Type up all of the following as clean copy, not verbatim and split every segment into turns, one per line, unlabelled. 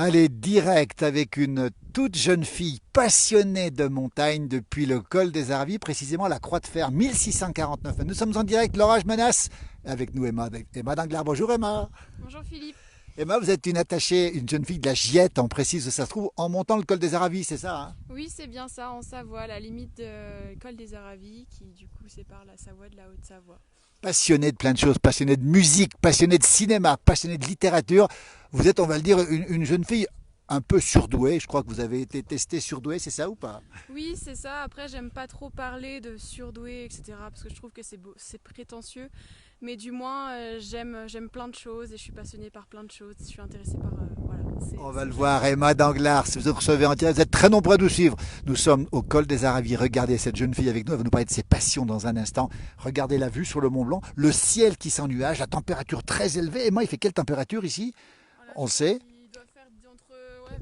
Allez, direct avec une toute jeune fille passionnée de montagne depuis le col des Aravis, précisément la Croix de Fer 1649. Nous sommes en direct, l'orage menace. Avec nous Emma Danglars. Bonjour Emma.
Bonjour Philippe.
Emma, vous êtes une attachée, une jeune fille de la Giette, on précise où ça se trouve, en montant le col des Aravis, c'est ça hein?
Oui, c'est bien ça, en Savoie, à la limite de Col des Aravis, qui du coup sépare la Savoie de la Haute-Savoie.
Passionnée de plein de choses, passionnée de musique, passionnée de cinéma, passionnée de littérature. Vous êtes, on va le dire, une jeune fille un peu surdouée. Je crois que vous avez été testée surdouée, c'est ça ou pas?
Oui, c'est ça. Après, j'aime pas trop parler de surdoué, etc. parce que je trouve que c'est prétentieux. Mais du moins, j'aime plein de choses et je suis passionnée par plein de choses. Je suis intéressée par. Voilà,
On va
c'est
le
le genre de
voir,
choses.
Emma Danglars, si vous nous recevez en direct, vous êtes très nombreux à nous suivre. Nous sommes au col des Aravis. Regardez cette jeune fille avec nous, elle va nous parler de ses passions dans un instant. Regardez la vue sur le Mont Blanc, le ciel qui s'ennuage, la température très élevée. Emma, il fait quelle température ici?
Voilà,
On le sait.
il doit faire entre ouais,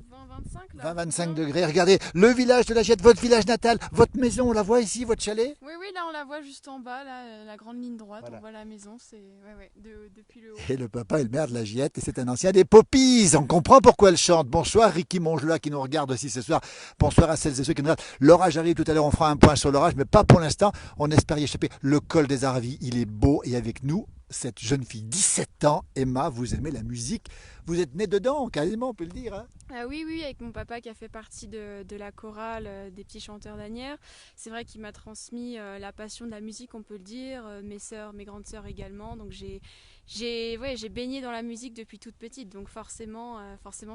20-25 là.
20-25
20.
degrés. Regardez le village de la Giette, votre village natal, votre maison, on la voit ici, votre chalet.
Oui, oui, là on la voit juste en bas, là, la grande ligne droite, on
Voilà.
voit la maison, c'est ouais, ouais, depuis le haut.
Et le papa et le maire de la Giette, et c'est un ancien des Poppies. On comprend pourquoi elle chante. Bonsoir Ricky Mongelat qui nous regarde aussi ce soir. Bonsoir à celles et ceux qui nous regardent. L'orage arrive tout à l'heure, on fera un point sur l'orage, mais pas pour l'instant. On espère y échapper. Le col des Aravis, il est beau et avec nous, cette jeune fille, 17 ans, Emma, vous aimez la musique. Vous êtes née dedans, quasiment, on peut le dire. Hein.
Ah oui, oui, avec mon papa qui a fait partie de la chorale des petits chanteurs d'Asnières. C'est vrai qu'il m'a transmis la passion de la musique, on peut le dire. Mes sœurs, mes grandes sœurs également. Donc j'ai baigné dans la musique depuis toute petite. Donc forcément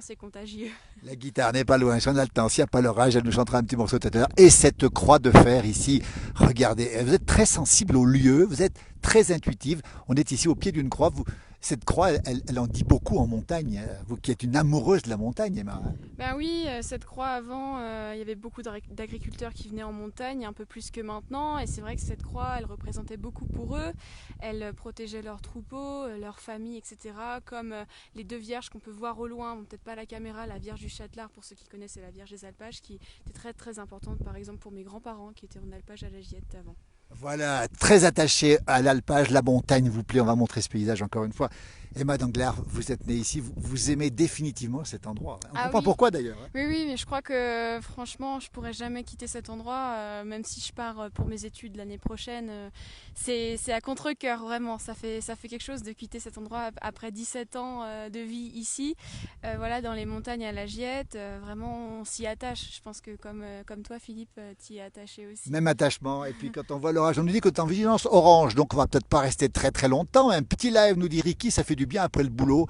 c'est contagieux.
La guitare n'est pas loin, si on a le temps, s'il n'y a pas l'orage, elle nous chantera un petit morceau tout à l'heure. Et cette croix de fer ici, regardez, vous êtes très sensible au lieu, vous êtes très intuitive. On est ici au pied d'une croix. Cette croix, elle en dit beaucoup en montagne. Vous qui êtes une amoureuse de la montagne, Emma. Hein.
Ben oui, cette croix avant, il y avait beaucoup d'agriculteurs qui venaient en montagne, un peu plus que maintenant. Et c'est vrai que cette croix, elle représentait beaucoup pour eux. Elle protégeait leurs troupeaux, leurs familles, etc. Comme les deux vierges qu'on peut voir au loin, bon, peut-être pas à la caméra, la Vierge du Châtelard, pour ceux qui connaissent, c'est la Vierge des Alpages, qui était très très importante, par exemple, pour mes grands-parents qui étaient en alpage à la Giette avant.
Voilà, très attaché à l'alpage, la montagne vous plaît. On va montrer ce paysage encore une fois. Emma Danglars, vous êtes née ici, vous aimez définitivement cet endroit. On
Ah
comprend
oui,
pourquoi d'ailleurs. Hein.
oui, oui, mais je crois que franchement, je pourrais jamais quitter cet endroit, même si je pars pour mes études l'année prochaine. C'est à contre-cœur, vraiment. Ça fait quelque chose de quitter cet endroit après 17 ans de vie ici, voilà, dans les montagnes à la Giette. Vraiment, on s'y attache. Je pense que comme toi, Philippe, t'y es attaché aussi.
Même attachement. Et puis quand on voit l'orage, on nous dit que tu es en vigilance orange, donc on va peut-être pas rester très très longtemps. Un petit live, nous dit Ricky, ça fait du bien après le boulot.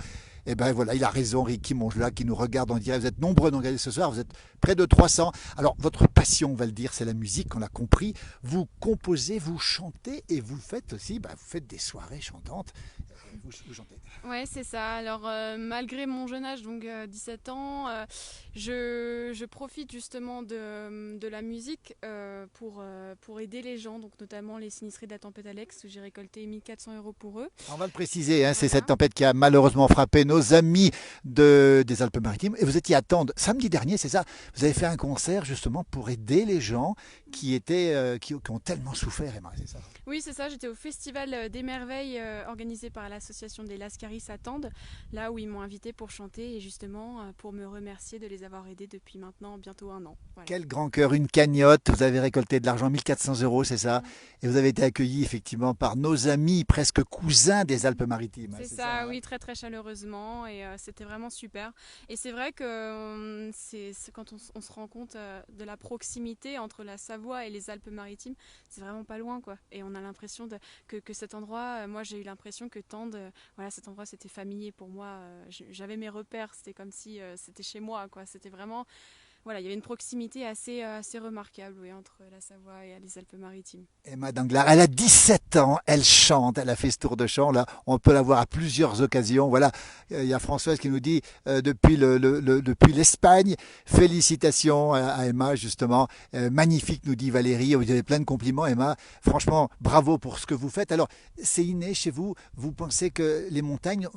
Et ben voilà, il a raison, Ricky Mongelat, qui nous regarde en direct. Vous êtes nombreux à nous regarder ce soir, vous êtes près de 300. Alors, votre passion, on va le dire, c'est la musique, on l'a compris. Vous composez, vous chantez et vous faites aussi, vous faites des soirées chantantes. Vous chantez.
Ouais, c'est ça. Alors, malgré mon jeune âge, donc 17 ans, je profite justement de la musique pour aider les gens, donc notamment les sinistrés de la tempête Alex, où j'ai récolté 1 400 € pour eux.
On va le préciser, hein, c'est cette
Voilà.
tempête qui a malheureusement frappé nos amis des Alpes-Maritimes. Et vous étiez à Tende samedi dernier, c'est ça? Vous avez fait un concert justement pour aider les gens qui ont tellement souffert, Emma, c'est ça?
Oui, c'est ça. J'étais au Festival des Merveilles organisé par l'association des Lascaris à Tende, là où ils m'ont invité pour chanter et justement pour me remercier de les avoir aidés depuis maintenant bientôt un an. Voilà.
Quel grand cœur, une cagnotte. Vous avez récolté de l'argent, 1 400 €, c'est ça?
Mm.
Et vous avez été accueillis effectivement par nos amis, presque cousins des Alpes-Maritimes. Hein,
C'est
c'est ça.
ça,
Hein.
oui, très très chaleureusement et c'était vraiment super. Et c'est vrai que c'est quand on se rend compte de la proximité entre la Savoie et les Alpes-Maritimes, c'est vraiment pas loin quoi. Et on a l'impression que cet endroit, moi j'ai eu l'impression que Tende, voilà, cet endroit c'était familier pour moi. J'avais mes repères, c'était comme si c'était chez moi quoi. C'était vraiment, voilà, il y avait une proximité assez remarquable oui, entre la Savoie et les Alpes-Maritimes.
Emma Danglars, elle a 17 ans, elle chante, elle a fait ce tour de chant, là, on peut la voir à plusieurs occasions. Voilà, il y a Françoise qui nous dit depuis l'Espagne, félicitations à Emma justement, magnifique nous dit Valérie, vous avez plein de compliments Emma, franchement bravo pour ce que vous faites. Alors c'est inné chez vous, vous pensez que les montagnes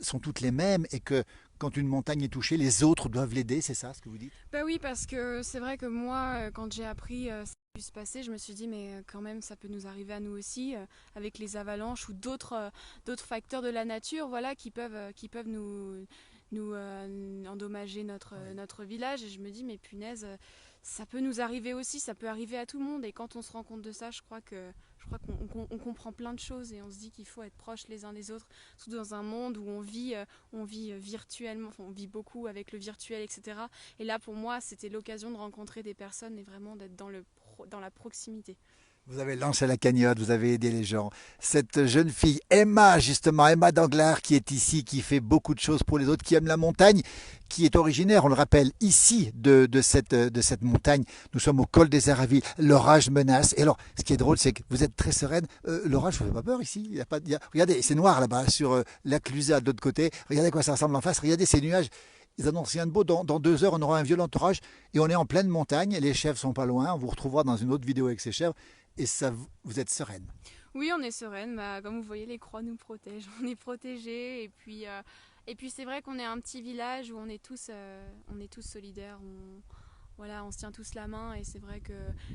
sont toutes les mêmes et que quand une montagne est touchée, les autres doivent l'aider, c'est ça ce que vous dites?
Bah oui, parce que c'est vrai que moi, quand j'ai appris ce qui a pu se passer, je me suis dit, mais quand même, ça peut nous arriver à nous aussi, avec les avalanches ou d'autres facteurs de la nature, voilà, qui peuvent endommager notre village. Et je me dis, mais punaise, ça peut nous arriver aussi, ça peut arriver à tout le monde. Et quand on se rend compte de ça, je crois qu'on comprend plein de choses et on se dit qu'il faut être proches les uns des autres, surtout dans un monde où on vit virtuellement, enfin, on vit beaucoup avec le virtuel, etc. Et là, pour moi, c'était l'occasion de rencontrer des personnes et vraiment d'être dans la proximité.
Vous avez lancé la cagnotte, vous avez aidé les gens. Cette jeune fille, Emma, justement, Emma Danglars, qui est ici, qui fait beaucoup de choses pour les autres, qui aime la montagne, qui est originaire, on le rappelle, ici, de cette montagne. Nous sommes au col des Aravis, l'orage menace. Et alors, ce qui est drôle, c'est que vous êtes très sereine. L'orage ne vous fait pas peur ici. Regardez, c'est noir là-bas, sur la Clusaz de l'autre côté. Regardez à quoi ça ressemble en face. Regardez ces nuages. Ils annoncent rien de beau. Dans 2 heures, on aura un violent orage et on est en pleine montagne. Les chèvres sont pas loin. On vous retrouvera dans une autre vidéo avec ces chèvres. Et ça, vous êtes sereine.
Oui, on est sereine. Bah, comme vous voyez, les croix nous protègent. On est protégés. Et puis c'est vrai qu'on est un petit village où on est tous solidaires. Voilà, on se tient tous la main. Et c'est vrai que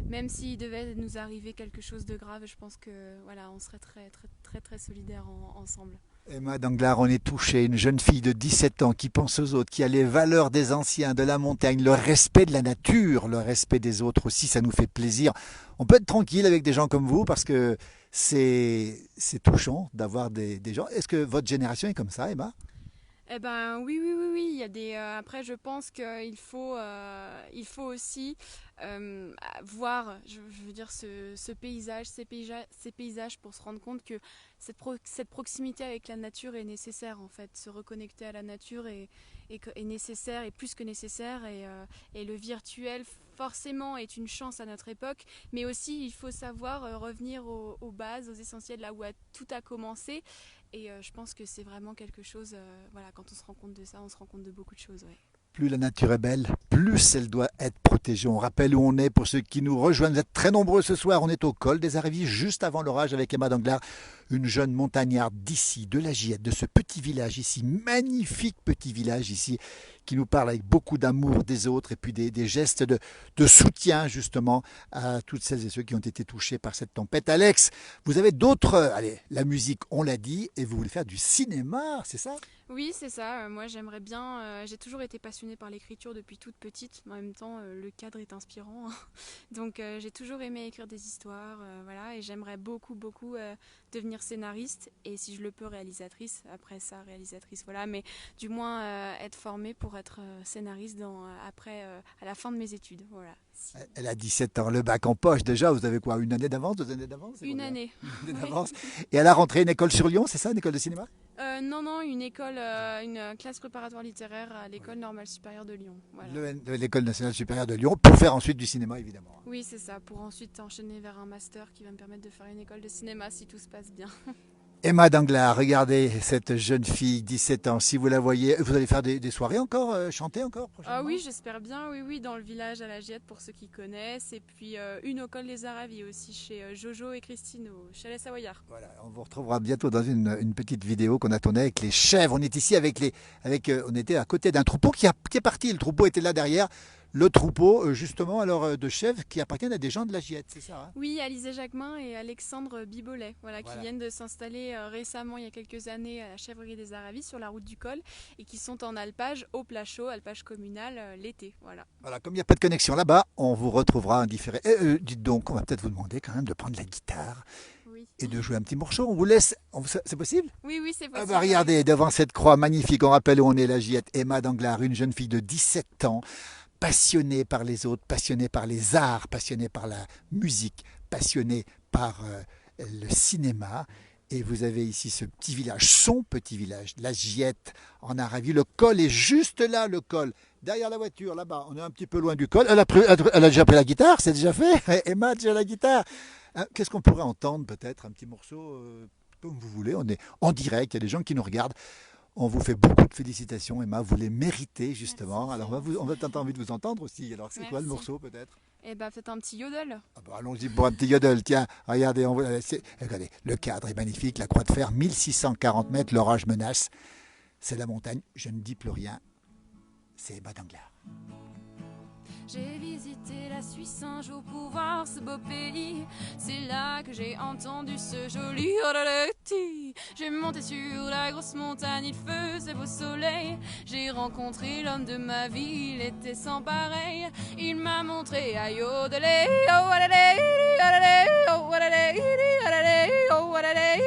même s'il devait nous arriver quelque chose de grave, je pense que voilà, on serait très, très, très, très solidaires ensemble.
Emma Danglars, on est touché, une jeune fille de 17 ans qui pense aux autres, qui a les valeurs des anciens, de la montagne, le respect de la nature, le respect des autres aussi, ça nous fait plaisir. On peut être tranquille avec des gens comme vous parce que c'est touchant d'avoir des gens. Est-ce que votre génération est comme ça, Emma?
Eh ben oui, oui, oui, oui. Il y a après, je pense il faut aussi voir, je veux dire, ce paysage, ces paysages pour se rendre compte que cette proximité avec la nature est nécessaire en fait. Se reconnecter à la nature est nécessaire, et plus que nécessaire. Et le virtuel forcément est une chance à notre époque, mais aussi il faut savoir revenir aux bases, aux essentiels, là où tout a commencé. Et je pense que c'est vraiment quelque chose, voilà, quand on se rend compte de ça, on se rend compte de beaucoup de choses. Ouais.
Plus la nature est belle, plus elle doit être protégée. On rappelle où on est pour ceux qui nous rejoignent. Vous êtes très nombreux ce soir. On est au col des Aravis, juste avant l'orage, avec Emma Danglars, une jeune montagnarde d'ici, de la Giette, de ce petit village ici, magnifique petit village ici, qui nous parle avec beaucoup d'amour des autres et puis des gestes de soutien justement à toutes celles et ceux qui ont été touchés par cette tempête. Alex, vous avez d'autres... Allez, la musique, on l'a dit, et vous voulez faire du cinéma, c'est ça?
Oui, c'est ça. Moi, j'aimerais bien. J'ai toujours été passionnée par l'écriture depuis toute petite. Mais en même temps, le cadre est inspirant. Donc, j'ai toujours aimé écrire des histoires. Voilà. Et j'aimerais beaucoup, beaucoup devenir scénariste. Et si je le peux, réalisatrice. Après ça, réalisatrice. Voilà. Mais du moins, être formée pour être scénariste après, à la fin de mes études. Voilà.
Elle a 17 ans, le bac en poche déjà. Vous avez quoi, une année d'avance, 2 années d'avance?
Une année.
Une année d'avance. Et elle a rentré une école sur Lyon, c'est ça, une école de cinéma?
Non, une école, une classe préparatoire littéraire à l'école normale supérieure de Lyon. Voilà.
L'école nationale supérieure de Lyon, pour faire ensuite du cinéma, évidemment.
Oui, c'est ça, pour ensuite enchaîner vers un master qui va me permettre de faire une école de cinéma si tout se passe bien.
Emma Danglars, regardez cette jeune fille, 17 ans. Si vous la voyez, vous allez faire des soirées encore, chanter encore prochainement?
Ah oui, j'espère bien, oui, dans le village à la Giette pour ceux qui connaissent. Et puis une au col des Aravis aussi, chez Jojo et Christine au Chalet Savoyard.
Voilà, on vous retrouvera bientôt dans une petite vidéo qu'on a tournée avec les chèvres. On est ici on était à côté d'un troupeau qui est parti. Le troupeau était là derrière. Le troupeau, justement, alors de chèvres qui appartiennent à des gens de la Giette, c'est ça, hein?
Oui, Alizé Jacquemin et Alexandre Bibolet, voilà, qui viennent de s'installer récemment, il y a quelques années, à la chèvrerie des Aravis, sur la route du col, et qui sont en alpage au plat chaud, alpage communal, l'été. Voilà,
comme il n'y a pas de connexion là-bas, on vous retrouvera en différé. Dites donc, on va peut-être vous demander quand même de prendre la guitare
oui.
et de jouer un petit morceau. On vous laisse. C'est possible?
Oui, c'est possible.
Regardez, devant cette croix magnifique, on rappelle où on est, la Giette. Emma Danglars, une jeune fille de 17 ans, passionnée par les autres, passionnée par les arts, passionnée par la musique, passionnée par le cinéma. Et vous avez ici ce petit village, son petit village, la Giette en Aravis. Le col est juste là, le col. Derrière la voiture, là-bas, on est un petit peu loin du col. Elle a déjà pris la guitare, c'est déjà fait. Emma a déjà la guitare. Qu'est-ce qu'on pourrait entendre peut-être? Un petit morceau, comme vous voulez. On est en direct, il y a des gens qui nous regardent. On vous fait beaucoup de félicitations, Emma. Vous les méritez, justement.
Merci.
Alors, on va peut-être envie de vous entendre aussi. Alors, c'est quoi le morceau, peut-être?
Eh bien, peut-être un petit yodel.
Allons-y pour un petit yodel. Tiens, regardez, regardez, le cadre est magnifique. La croix de fer, 1640 mètres, l'orage menace. C'est la montagne, je ne dis plus rien. C'est Emma Danglars.
J'ai visité la Suisse un jour pour voir ce beau pays. C'est là que j'ai entendu ce joli oraletti. J'ai monté sur la grosse montagne, il faisait beau soleil. J'ai rencontré l'homme de ma vie, il était sans pareil. Il m'a montré à yodeler, oh oraletti, oh oraletti, oh oraletti.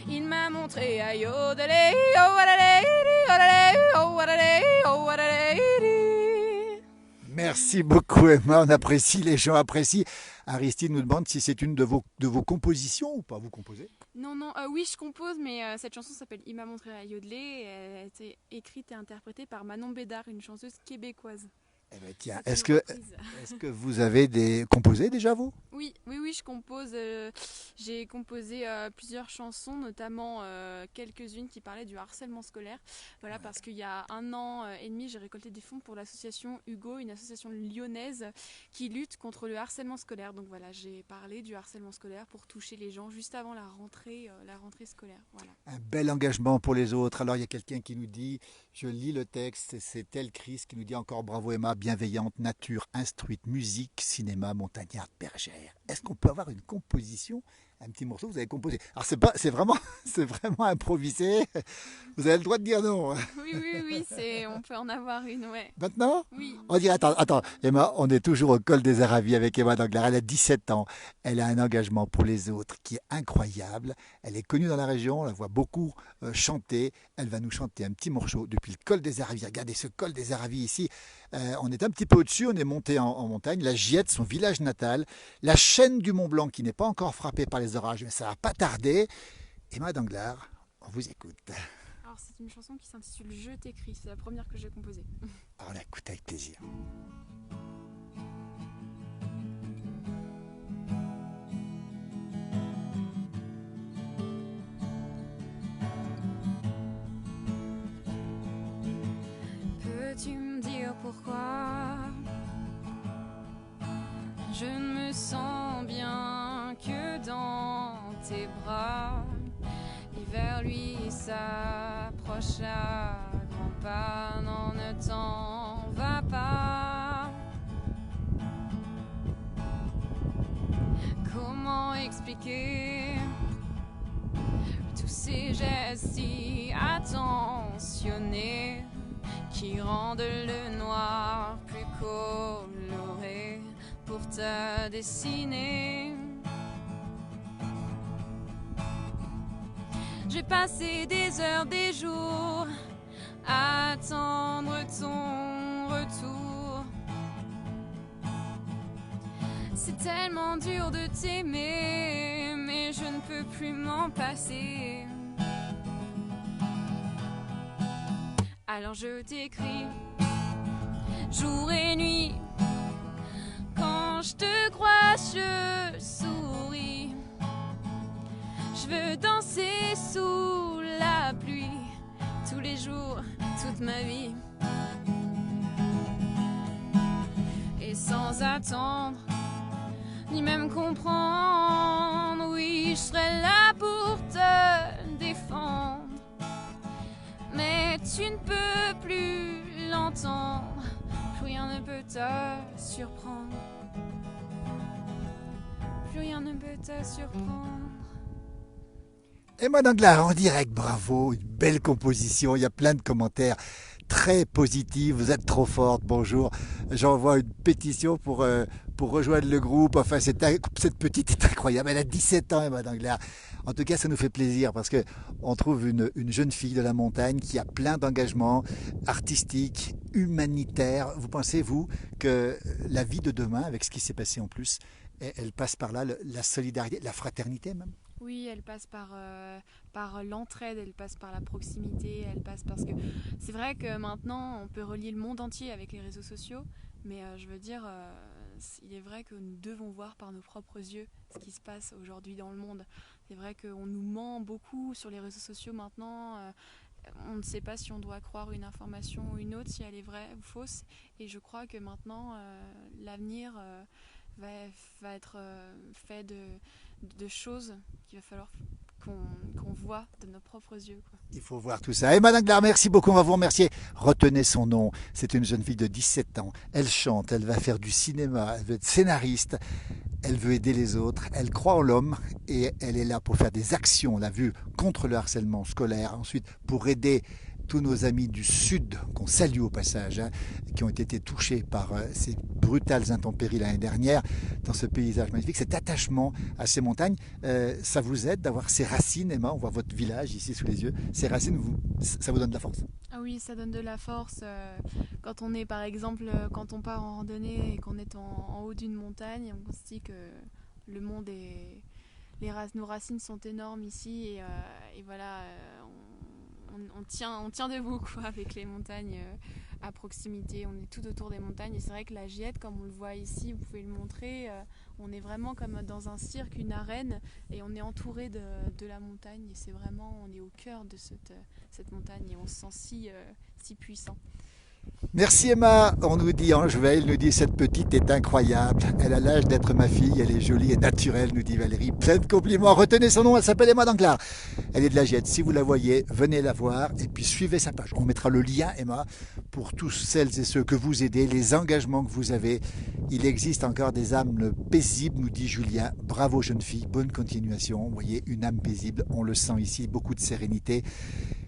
Il m'a montré à yodeler, oh oraletti, oh oraletti, oh oraletti.
Merci beaucoup Emma, on apprécie, les gens apprécient. Aristide nous demande si c'est une de vos compositions ou pas. Vous composez?
Non, non, oui, je compose, mais cette chanson s'appelle Il m'a montré à yodeler. Elle a été écrite et interprétée par Manon Bédard, une chanteuse québécoise.
Eh ben, tiens,
C'est
est-ce
une
que,
reprise.
est-ce que vous avez composé déjà vous?
Oui, oui, oui, je compose. J'ai composé plusieurs chansons, notamment quelques-unes qui parlaient du harcèlement scolaire. Voilà, parce qu'il y a 1 an et demi, j'ai récolté des fonds pour l'association Hugo, une association lyonnaise qui lutte contre le harcèlement scolaire. Donc voilà, j'ai parlé du harcèlement scolaire pour toucher les gens juste avant la rentrée scolaire. Voilà.
Un bel engagement pour les autres. Alors il y a quelqu'un qui nous dit, je lis le texte, c'est Elle Chris qui nous dit encore bravo Emma, bienveillante, nature, instruite, musique, cinéma, montagnarde, bergère. Est-ce qu'on peut avoir une composition, un petit morceau que vous avez composé? Alors c'est vraiment, c'est vraiment improvisé. Vous avez le droit de dire non.
Oui, oui, oui, on peut en avoir une, ouais.
Maintenant?
Oui.
On dirait, attends, Emma, on est toujours au col des Aravis avec Emma Danglars. Elle a 17 ans. Elle a un engagement pour les autres qui est incroyable. Elle est connue dans la région, on la voit beaucoup chanter. Elle va nous chanter un petit morceau depuis le col des Aravis. Regardez ce col des Aravis ici. On est un petit peu au-dessus, on est monté en montagne. La Giette, son village natal. La chaîne du Mont Blanc qui n'est pas encore frappée par les orages, mais ça va pas tarder. Emma Danglars, on vous écoute.
Alors c'est une chanson qui s'intitule Je t'écris, c'est la première que j'ai composée.
Alors on l'écoute avec plaisir.
Peux-tu me dire pourquoi je ne me sens bien que dans tes bras? L'hiver lui s'approche à grands pas, non ne t'en va pas. Comment expliquer tous ces gestes si attentionnés qui rendent le noir plus coloré pour te dessiner? J'ai passé des heures, des jours à attendre ton retour. C'est tellement dur de t'aimer, mais je ne peux plus m'en passer. Alors je t'écris jour et nuit. Quand je te crois, je souris. Je veux danser sous la pluie tous les jours, toute ma vie. Et sans attendre, ni même comprendre, oui, je serai là pour te défendre. Mais tu ne peux plus l'entendre, plus rien ne peut te surprendre. Plus rien ne peut te surprendre.
Emma Danglars en direct, bravo, une belle composition, il y a plein de commentaires très positifs, vous êtes trop forte, bonjour. J'envoie une pétition pour rejoindre le groupe, enfin cette petite est incroyable, elle a 17 ans Emma Danglars. En tout cas ça nous fait plaisir parce qu'on trouve une jeune fille de la montagne qui a plein d'engagements artistiques, humanitaires. Vous pensez, vous, que la vie de demain, avec ce qui s'est passé en plus, elle passe par là, la solidarité, la fraternité même?
Oui, elle passe par l'entraide, elle passe par la proximité, elle passe parce que c'est vrai que maintenant on peut relier le monde entier avec les réseaux sociaux, mais je veux dire, il est vrai que nous devons voir par nos propres yeux ce qui se passe aujourd'hui dans le monde. C'est vrai qu'on nous ment beaucoup sur les réseaux sociaux maintenant. On ne sait pas si on doit croire une information ou une autre, si elle est vraie ou fausse. Et je crois que maintenant, l'avenir va être fait de choses qu'il va falloir qu'on voit de nos propres yeux, quoi.
Il faut voir tout ça. Emma Danglars, merci beaucoup, on va vous remercier. Retenez son nom, c'est une jeune fille de 17 ans. Elle chante, elle va faire du cinéma, elle veut être scénariste, elle veut aider les autres, elle croit en l'homme et elle est là pour faire des actions, on l'a vu, contre le harcèlement scolaire, ensuite pour aider tous nos amis du Sud, qu'on salue au passage, hein, qui ont été touchés par ces brutales intempéries l'année dernière, dans ce paysage magnifique, cet attachement à ces montagnes, ça vous aide d'avoir ces racines, Emma, on voit votre village ici sous les yeux, ces racines, ça vous donne de la force?
Ah oui, ça donne de la force. Quand on est, par exemple, quand on part en randonnée et qu'on est en haut d'une montagne, on se dit que le monde est... nos racines sont énormes ici et voilà, on tient debout quoi, avec les montagnes à proximité. On est tout autour des montagnes et c'est vrai que la Giette, comme on le voit ici, vous pouvez le montrer, on est vraiment comme dans un cirque, une arène et on est entouré de la montagne et c'est vraiment, on est au cœur de cette montagne et on se sent si puissant.
Merci Emma, on nous dit Angeville, nous dit cette petite est incroyable, elle a l'âge d'être ma fille, elle est jolie et naturelle, nous dit Valérie, plein de compliments, retenez son nom, elle s'appelle Emma Danglars, elle est de la Giette, si vous la voyez, venez la voir et puis suivez sa page, on mettra le lien Emma pour tous celles et ceux que vous aidez, les engagements que vous avez, il existe encore des âmes paisibles, nous dit Julien, bravo jeune fille, bonne continuation, vous voyez une âme paisible, on le sent ici, beaucoup de sérénité.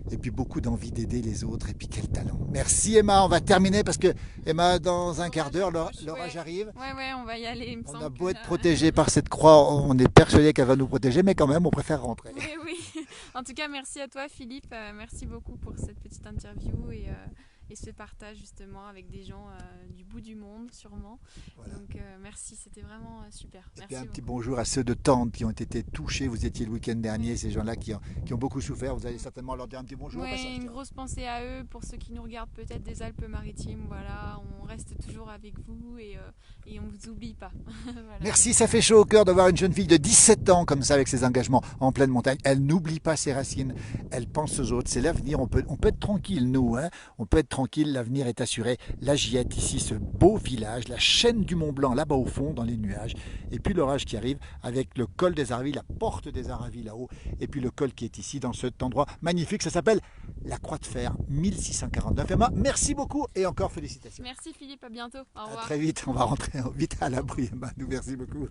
Et puis beaucoup d'envie d'aider les autres, et puis quel talent. Merci Emma, on va terminer parce que Emma, dans un quart d'heure, l'orage arrive.
Ouais, on va y aller.
On a beau être protégé par cette croix, on est persuadé qu'elle va nous protéger, mais quand même, on préfère rentrer.
Oui. En tout cas, merci à toi Philippe, merci beaucoup pour cette petite interview et ce partage justement avec des gens du bout du monde sûrement. Voilà. Donc merci, c'était vraiment super. Merci.
Et un petit bonjour à ceux de Tende qui ont été touchés. Vous étiez le week-end dernier, ces gens-là qui ont beaucoup souffert. Vous allez certainement leur dire un petit bonjour.
Oui, une grosse pensée à eux, pour ceux qui nous regardent peut-être des Alpes-Maritimes. Voilà, on reste toujours avec vous et on ne vous oublie pas.
Voilà. Merci, ça fait chaud au cœur de voir une jeune fille de 17 ans comme ça avec ses engagements en pleine montagne. Elle n'oublie pas ses racines, elle pense aux autres. C'est l'avenir, on peut être tranquille nous, hein. On peut être tranquille, l'avenir est assuré. La Giette ici, ce beau village, la chaîne du Mont Blanc là-bas au fond dans les nuages. Et puis l'orage qui arrive avec le col des Aravis, la porte des Aravis là-haut. Et puis le col qui est ici dans cet endroit magnifique, ça s'appelle la Croix de Fer 1649. Emma, merci beaucoup et encore félicitations.
Merci Philippe, à bientôt. Au revoir.
À très vite, on va rentrer vite à l'abri Emma, nous merci beaucoup.